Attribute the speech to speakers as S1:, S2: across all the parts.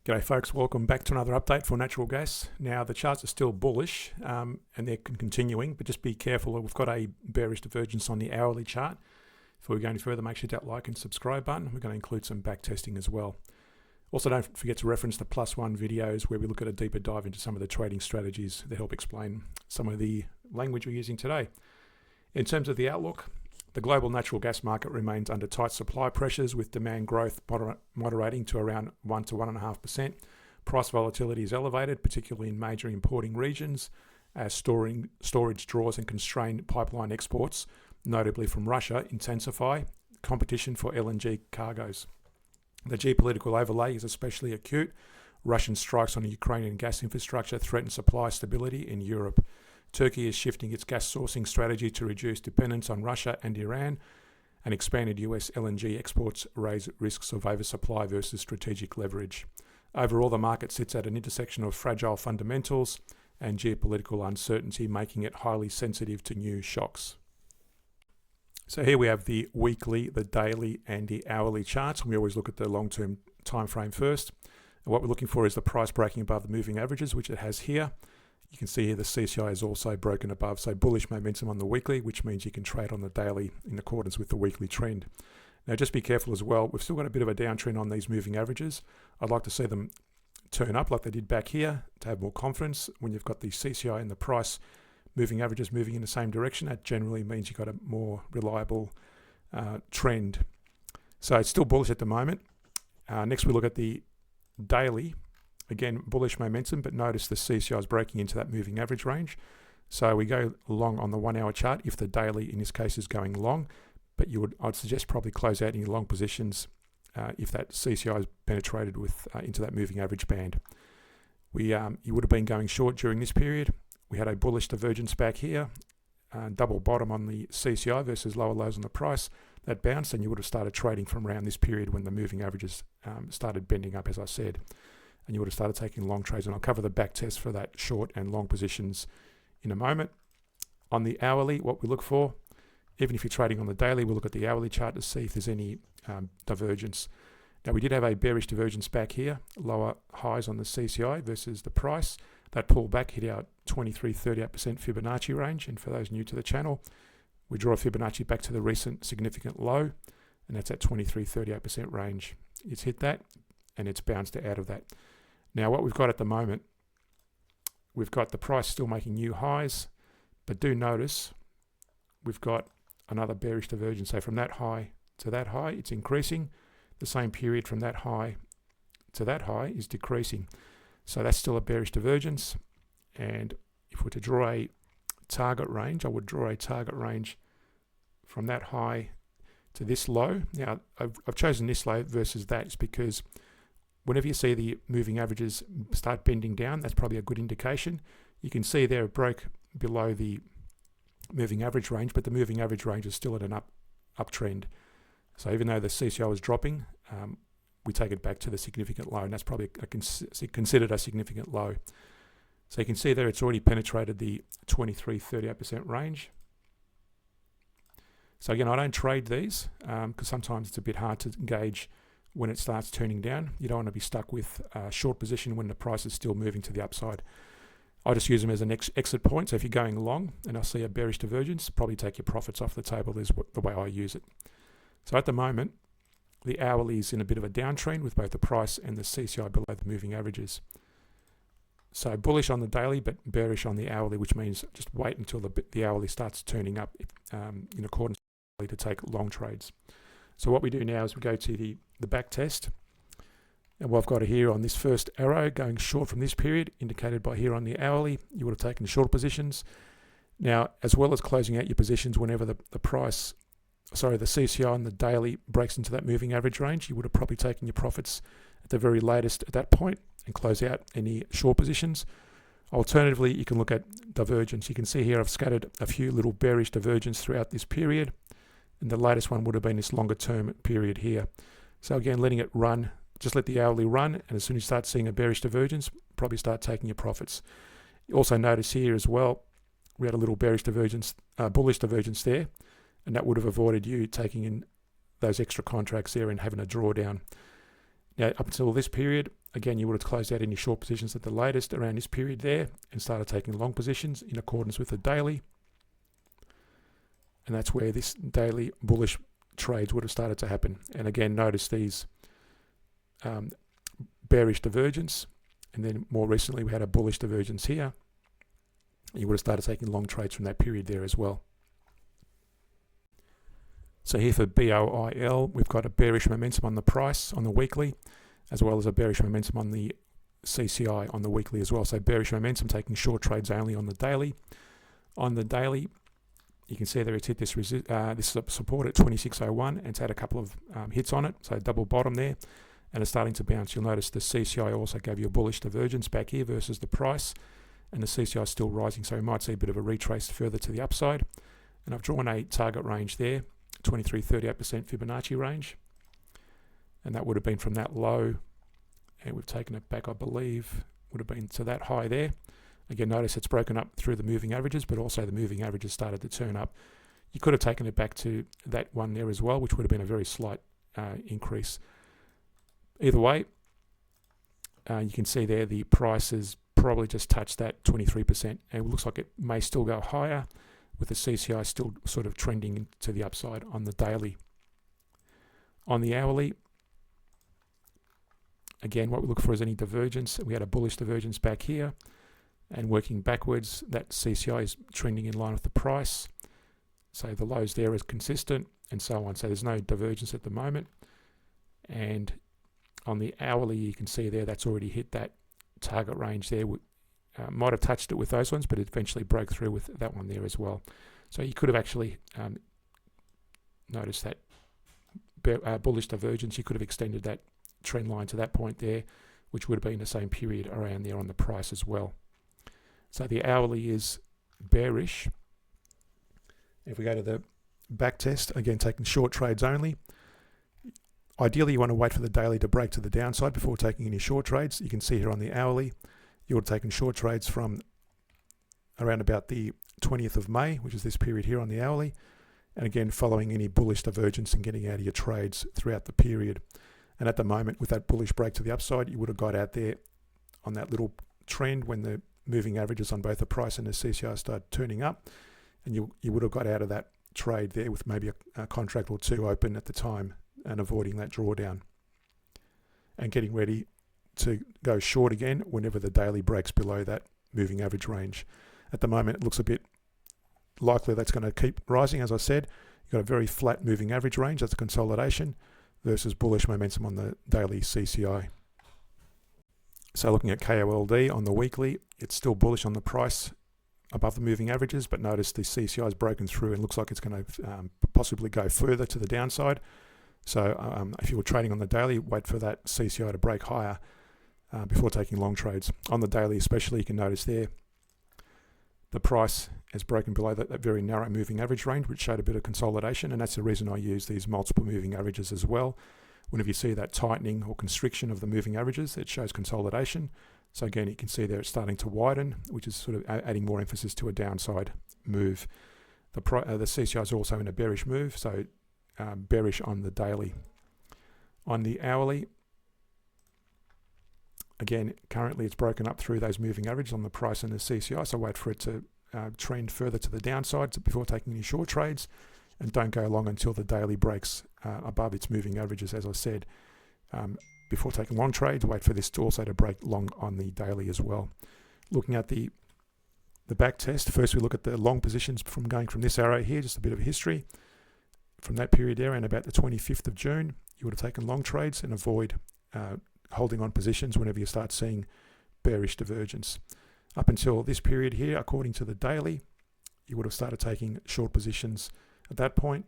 S1: G'day folks, welcome back to another update for natural gas. Now the charts are still bullish and they're continuing, but just be careful. We've got a bearish divergence on the hourly chart. Before we go any further, make sure to hit that like and subscribe button. We're going to include some back testing as well. Also, don't forget to reference the +1 videos where we look at a deeper dive into some of the trading strategies that help explain some of the language we're using today. In terms of the outlook, the global natural gas market remains under tight supply pressures with demand growth moderating to around 1 to 1.5%. Price volatility is elevated, particularly in major importing regions, as storage draws and constrained pipeline exports, notably from Russia, intensify competition for LNG cargoes. The geopolitical overlay is especially acute. Russian strikes on the Ukrainian gas infrastructure threaten supply stability in Europe. Turkey is shifting its gas sourcing strategy to reduce dependence on Russia and Iran, and expanded US LNG exports raise risks of oversupply versus strategic leverage. Overall, the market sits at an intersection of fragile fundamentals and geopolitical uncertainty, making it highly sensitive to new shocks. So here we have the weekly, the daily, and the hourly charts. We always look at the long-term time frame first. And what we're looking for is the price breaking above the moving averages, which it has here. You can see here the CCI is also broken above, so bullish momentum on the weekly, which means you can trade on the daily in accordance with the weekly trend. Now just be careful as well, we've still got a bit of a downtrend on these moving averages. I'd like to see them turn up like they did back here to have more confidence. When you've got the CCI and the price moving averages moving in the same direction, that generally means you've got a more reliable trend. So it's still bullish at the moment. Next we look at the daily. Again, bullish momentum, but notice the CCI is breaking into that moving average range. So we go long on the 1 hour chart if the daily in this case is going long, but I'd suggest probably close out any long positions if that CCI is penetrated into that moving average band. You would have been going short during this period. We had a bullish divergence back here, double bottom on the CCI versus lower lows on the price. That bounced, and you would have started trading from around this period when the moving averages started bending up, as I said. And you would have started taking long trades, and I'll cover the back test for that short and long positions in a moment. On the hourly, what we look for, even if you're trading on the daily, we'll look at the hourly chart to see if there's any divergence. Now we did have a bearish divergence back here, lower highs on the CCI versus the price. That pulled back, hit our 23-38% Fibonacci range, and for those new to the channel, we draw a Fibonacci back to the recent significant low, and that's at 23-38% range. It's hit that, and it's bounced out of that. Now what we've got at the moment, we've got the price still making new highs, but do notice we've got another bearish divergence. So from that high to that high, it's increasing. The same period from that high to that high is decreasing. So that's still a bearish divergence. And if we're to draw a target range, I would draw a target range from that high to this low. Now I've chosen this low versus that is because whenever you see the moving averages start bending down, that's probably a good indication. You can see there it broke below the moving average range, but the moving average range is still at an uptrend. So even though the CCI was dropping, we take it back to the significant low, and that's probably considered a significant low. So you can see there it's already penetrated the 23-38% range. So again, I don't trade these because sometimes it's a bit hard to gauge when it starts turning down. You don't want to be stuck with a short position when the price is still moving to the upside. I just use them as an exit point. So if you're going long and I see a bearish divergence, probably take your profits off the table is the way I use it. So at the moment, the hourly is in a bit of a downtrend with both the price and the CCI below the moving averages. So bullish on the daily, but bearish on the hourly, which means just wait until the hourly starts turning up in accordance with to take long trades. So what we do now is we go to the back test, and what I've got here on this first arrow going short from this period, indicated by here on the hourly, you would have taken short positions. Now, as well as closing out your positions whenever the CCI on the daily breaks into that moving average range, you would have probably taken your profits at the very latest at that point and close out any short positions. Alternatively, you can look at divergence. You can see here I've scattered a few little bearish divergence throughout this period, and the latest one would have been this longer term period here. So again, letting it run, just let the hourly run, and as soon as you start seeing a bearish divergence, probably start taking your profits. You also notice here as well, we had a little bearish divergence, bullish divergence there, and that would have avoided you taking in those extra contracts there and having a drawdown. Now, up until this period, again, you would have closed out any short positions at the latest around this period there and started taking long positions in accordance with the daily. And that's where this daily bullish trades would have started to happen. And again, notice these bearish divergence, and then more recently we had a bullish divergence here. You would have started taking long trades from that period there as well. So here for BOIL, we've got a bearish momentum on the price on the weekly, as well as a bearish momentum on the CCI on the weekly as well. So bearish momentum taking short trades only on the daily. On the daily, you can see there it's hit this support at 26.01, and it's had a couple of hits on it, so double bottom there, and it's starting to bounce. You'll notice the CCI also gave you a bullish divergence back here versus the price, and the CCI is still rising, so we might see a bit of a retrace further to the upside. And I've drawn a target range there, 23.38% Fibonacci range, and that would have been from that low, and we've taken it back, I believe, would have been to that high there. Again, notice it's broken up through the moving averages, but also the moving averages started to turn up. You could have taken it back to that one there as well, which would have been a very slight increase. Either way, you can see there the price has probably just touched that 23%, and it looks like it may still go higher, with the CCI still sort of trending to the upside on the daily. On the hourly, again, what we look for is any divergence. We had a bullish divergence back here, and working backwards, that CCI is trending in line with the price. So the lows there is consistent, and so on. So there's no divergence at the moment. And on the hourly, you can see there that's already hit that target range there. Might have touched it with those ones, but it eventually broke through with that one there as well. So you could have actually noticed that bullish divergence. You could have extended that trend line to that point there, which would have been the same period around there on the price as well. So the hourly is bearish. If we go to the back test, again taking short trades only. Ideally, you want to wait for the daily to break to the downside before taking any short trades. You can see here on the hourly, you would have taken short trades from around about the 20th of May, which is this period here on the hourly, and again following any bullish divergence and getting out of your trades throughout the period. And at the moment, with that bullish break to the upside, you would have got out there on that little trend when the moving averages on both the price and the CCI start turning up, and you would have got out of that trade there with maybe a contract or two open at the time and avoiding that drawdown and getting ready to go short again whenever the daily breaks below that moving average range. At the moment, it looks a bit likely that's going to keep rising. As I said, you've got a very flat moving average range, that's a consolidation, versus bullish momentum on the daily CCI. So looking at KOLD on the weekly, it's still bullish on the price above the moving averages, but notice the CCI has broken through and looks like it's going to possibly go further to the downside. So if you were trading on the daily, wait for that CCI to break higher before taking long trades. On the daily especially, you can notice there the price has broken below that very narrow moving average range, which showed a bit of consolidation, and that's the reason I use these multiple moving averages as well. Whenever you see that tightening or constriction of the moving averages, it shows consolidation. So again, you can see there it's starting to widen, which is sort of adding more emphasis to a downside move. The CCI is also in a bearish move, so bearish on the daily. On the hourly, again, currently it's broken up through those moving averages on the price and the CCI, so wait for it to trend further to the downside before taking any short trades, and don't go long until the daily breaks above its moving averages, as I said. Before taking long trades, wait for this to also to break long on the daily as well. Looking at the back test, first we look at the long positions from going from this arrow here, just a bit of history. From that period there and about the 25th of June, you would have taken long trades and avoid holding on positions whenever you start seeing bearish divergence. Up until this period here, according to the daily, you would have started taking short positions at that point,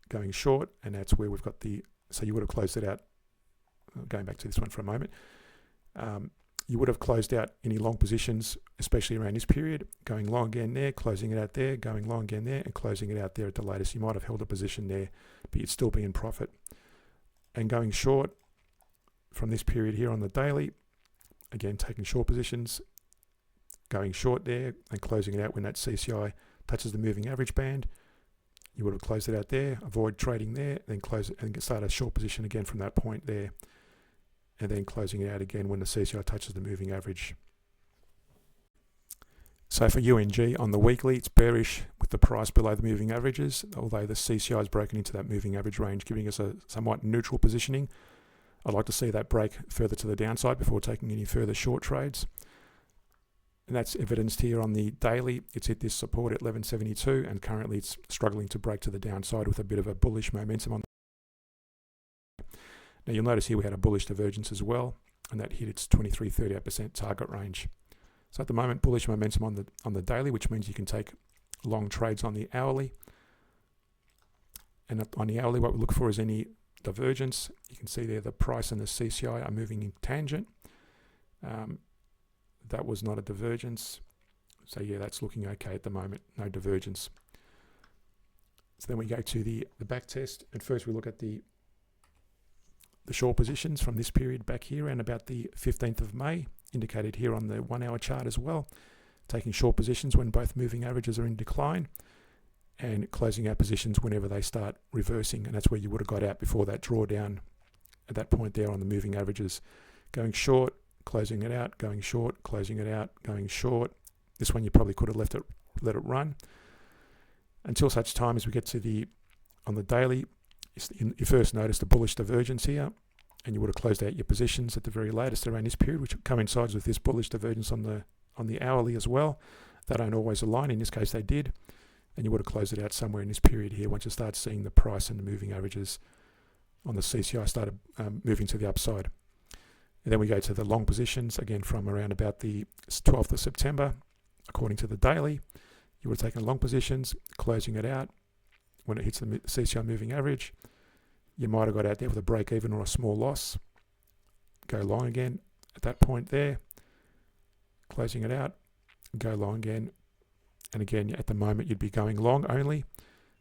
S1: going short, and that's where we've got so you would have closed it out. Going back to this one for a moment, you would have closed out any long positions, especially around this period, going long again there, closing it out there, going long again there, and closing it out there at the latest. You might have held a position there, but you'd still be in profit. And going short from this period here on the daily, again taking short positions, going short there and closing it out when that CCI touches the moving average band. You would have closed it out there, avoid trading there, then close it and start a short position again from that point there. and then closing it out again when the CCI touches the moving average. So for UNG on the weekly, it's bearish with the price below the moving averages, although the CCI is broken into that moving average range, giving us a somewhat neutral positioning. I'd like to see that break further to the downside before taking any further short trades. And that's evidenced here on the daily. It's hit this support at 1172, and currently it's struggling to break to the downside with a bit of a bullish momentum on. Now you'll notice here we had a bullish divergence as well, and that hit its 23-38% target range. So at the moment, bullish momentum on the daily, which means you can take long trades on the hourly. And on the hourly, what we look for is any divergence. You can see there the price and the CCI are moving in tangent. That was not a divergence. So yeah, that's looking okay at the moment. No divergence. So then we go to the back test, and first we look at the short positions from this period back here and about the 15th of May, indicated here on the 1 hour chart as well, taking short positions when both moving averages are in decline and closing out positions whenever they start reversing, and that's where you would have got out before that drawdown at that point there on the moving averages. Going short, closing it out, going short, closing it out, going short. This one you probably could have let it run until such time as we get to on the daily. You first notice the bullish divergence here, and you would have closed out your positions at the very latest around this period, which coincides with this bullish divergence on the hourly as well. They don't always align. In this case, they did, and you would have closed it out somewhere in this period here once you start seeing the price and the moving averages on the CCI started moving to the upside. And then we go to the long positions again from around about the 12th of September, according to the daily. You would have taken long positions, closing it out when it hits the CCI moving average. You might have got out there with a break even or a small loss. Go long again at that point there, closing it out, go long again. And again, at the moment, you'd be going long only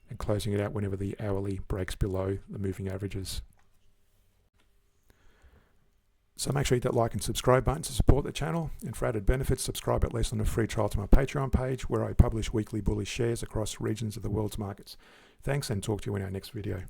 S1: and closing it out whenever the hourly breaks below the moving averages. So make sure you hit that like and subscribe button to support the channel. And for added benefits, subscribe at least on a free trial to my Patreon page, where I publish weekly bullish shares across regions of the world's markets. Thanks, and talk to you in our next video.